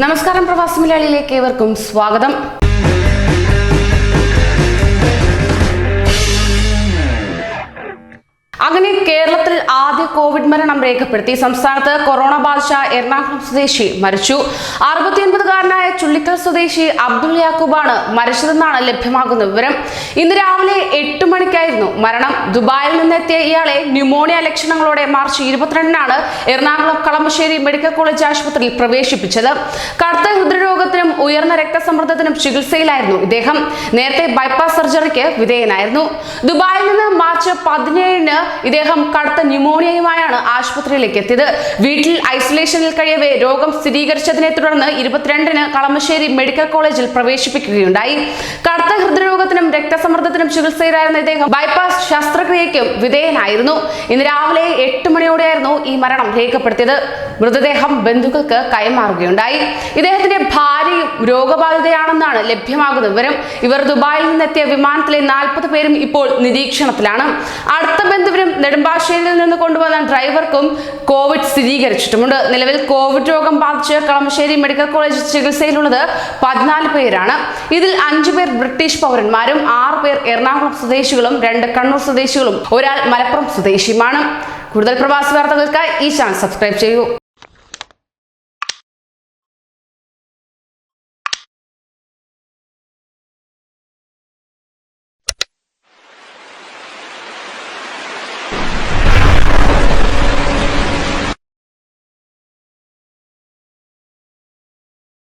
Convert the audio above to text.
നമസ്കാരം പ്രവാസി മലയാളിയിലേക്ക് ഏവർക്കും സ്വാഗതം. അങ്ങനെ കേരളത്തിൽ ആദ്യ കോവിഡ് മരണം രേഖപ്പെടുത്തി. സംസ്ഥാനത്ത് കൊറോണ ബാധിച്ച എറണാകുളം സ്വദേശി മരിച്ചു. 69-കാരനായ ചുള്ളിക്കൽ സ്വദേശി അബ്ദുൾ യാക്കൂബാണ് മരിച്ചതെന്നാണ് ലഭ്യമാകുന്ന വിവരം. ഇന്ന് രാവിലെ 8 മണിക്കായിരുന്നു മരണം. ദുബായിൽ നിന്നെത്തിയ ഇയാളെ ന്യൂമോണിയ ലക്ഷണങ്ങളോടെ മാർച്ച് 22-നാണ് എറണാകുളം കളമശ്ശേരി മെഡിക്കൽ കോളേജ് ആശുപത്രിയിൽ പ്രവേശിപ്പിച്ചത്. കടുത്ത ഹൃദ്രോഗത്തിനും ഉയർന്ന രക്തസമ്മർദ്ദത്തിനും ചികിത്സയിലായിരുന്നു ഇദ്ദേഹം. നേരത്തെ ബൈപ്പാസ് സർജറിക്ക് വിധേയനായിരുന്നു. ദുബായിൽ നിന്ന് മാർച്ച് 17-ന് ഇദ്ദേഹം കടുത്ത ന്യൂമോണിയയുമായാണ് ആശുപത്രിയിലേക്ക് എത്തിയത്. വീട്ടിൽ ഐസൊലേഷനിൽ കഴിയവേ രോഗം സ്ഥിരീകരിച്ചതിനെ തുടർന്ന് 22-ന് കളമശ്ശേരി മെഡിക്കൽ കോളേജിൽ പ്രവേശിപ്പിക്കുകയുണ്ടായി. കടുത്ത ഹൃദ്രോഗത്തിനും രക്തസമ്മർദ്ദത്തിനും ചികിത്സയിലായിരുന്ന ഇദ്ദേഹം ബൈപ്പാസ് ശസ്ത്രക്രിയയ്ക്കും വിധേയനായിരുന്നു. ഇന്ന് രാവിലെ 8 മണിയോടെയായിരുന്നു ഈ മരണം രേഖപ്പെടുത്തിയത്. മൃതദേഹം ബന്ധുക്കൾക്ക് കൈമാറുകയുണ്ടായി. ഇദ്ദേഹത്തിന്റെ ഭാര്യയും രോഗബാധിതയാണെന്നാണ് ലഭ്യമാകുന്ന വിവരം. ഇവർ ദുബായിൽ നിന്നെത്തിയ വിമാനത്തിലെ 40 പേരും ഇപ്പോൾ നിരീക്ഷണത്തിലാണ്. അടുത്ത ബന്ധുവിനും നെടുമ്പാശ്ശേരിയിൽ നിന്ന് കൊണ്ടുവന്ന ഡ്രൈവർക്കും കോവിഡ് സ്ഥിരീകരിച്ചിട്ടുമുണ്ട്. നിലവിൽ കോവിഡ് രോഗം ബാധിച്ച് കളമശ്ശേരി മെഡിക്കൽ കോളേജ് ചികിത്സയിലുള്ളത് 14 പേരാണ്. ഇതിൽ 5 പേർ ബ്രിട്ടീഷ് പൗരന്മാരും 6 പേർ എറണാകുളം സ്വദേശികളും 2 കണ്ണൂർ സ്വദേശികളും ഒരാൾ മലപ്പുറം സ്വദേശിയുമാണ്. കൂടുതൽ പ്രവാസി വാർത്തകൾക്കായി ഈ ചാനൽ സബ്സ്ക്രൈബ് ചെയ്യൂ.